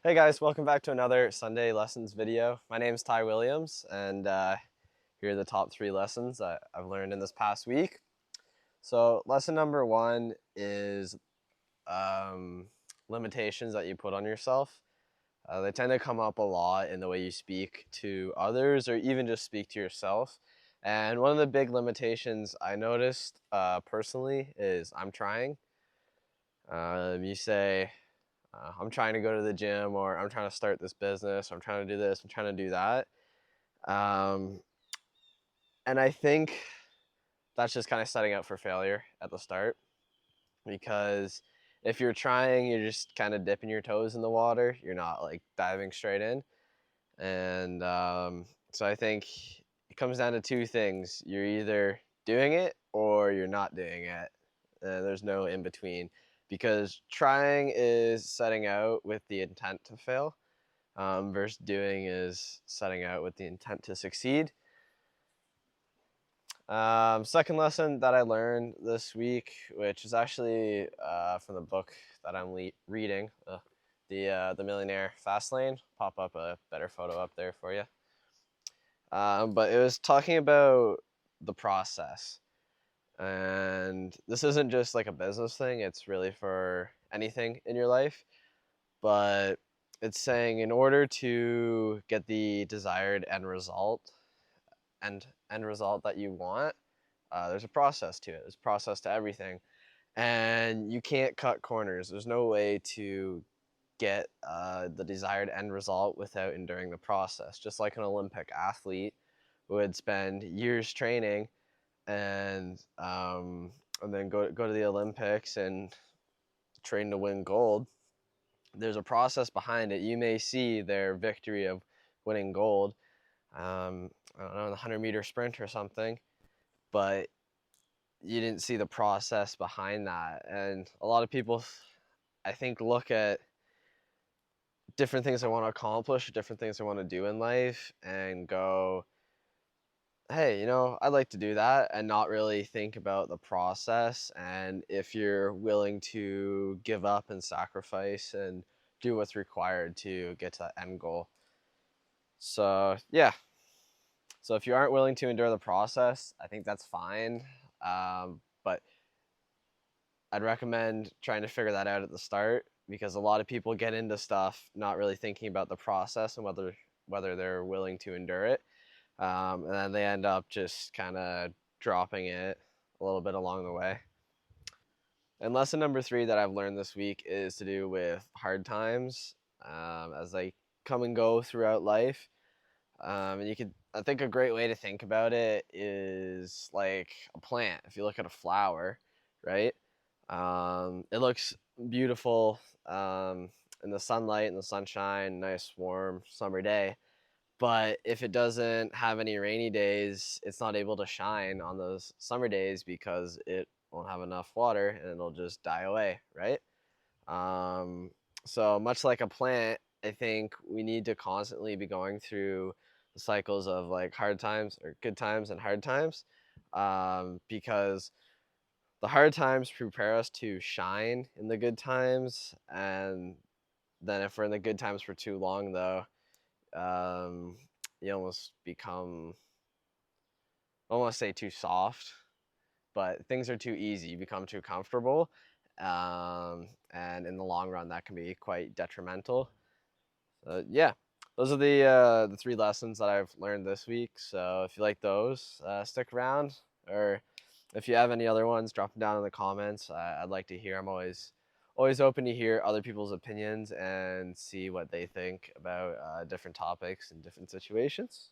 Hey guys, welcome back to another Sunday lessons video. My name is Ty Williams, and here are the top 3 lessons I've learned in this past week. So lesson number 1 is limitations that you put on yourself. They tend to come up a lot in the way you speak to others or even just speak to yourself. And one of the big limitations I noticed personally is I'm trying. You say, I'm trying to go to the gym, or I'm trying to start this business, or I'm trying to do this, I'm trying to do that. Um, and I think that's just kind of setting up for failure at the start, because if you're trying, you're just kind of dipping your toes in the water. You're not like diving straight in. And so I think it comes down to 2 things. You're either doing it or you're not doing it. There's no in between, because trying is setting out with the intent to fail, versus doing is setting out with the intent to succeed. Second lesson that I learned this week, which is actually from the book that I'm reading, the Millionaire Fastlane. Pop up a better photo up there for you. But it was talking about the process. And this isn't just like a business thing, it's really for anything in your life. But it's saying in order to get the desired end result that you want, there's a process to it. There's a process to everything. And you can't cut corners. There's no way to get the desired end result without enduring the process. Just like an Olympic athlete would spend years training and then go to the Olympics and train to win gold. There's a process behind it. You may see their victory of winning gold, I don't know, in the 100-meter sprint or something, but you didn't see the process behind that. And a lot of people, I think, look at different things they want to accomplish, different things they want to do in life, and go, hey, I'd like to do that, and not really think about the process and if you're willing to give up and sacrifice and do what's required to get to that end goal. So, yeah. So if you aren't willing to endure the process, I think that's fine. But I'd recommend trying to figure that out at the start, because a lot of people get into stuff not really thinking about the process and whether they're willing to endure it. And then they end up just kind of dropping it a little bit along the way. And lesson number 3 that I've learned this week is to do with hard times, as they come and go throughout life. And I think a great way to think about it is like a plant. If you look at a flower, right? It looks beautiful in the sunlight and the sunshine, nice warm summer day. But if it doesn't have any rainy days, it's not able to shine on those summer days because it won't have enough water and it'll just die away, right? Um, so much like a plant, I think we need to constantly be going through the cycles of like hard times or good times and hard times, because the hard times prepare us to shine in the good times. And then if we're in the good times for too long, though, um, you almost become, I don't want to say too soft, but things are too easy. You become too comfortable. And in the long run, that can be quite detrimental. Yeah, those are the 3 lessons that I've learned this week. So if you like those, stick around. Or if you have any other ones, drop them down in the comments. I'd like to hear. I'm always open to hear other people's opinions and see what they think about different topics and different situations.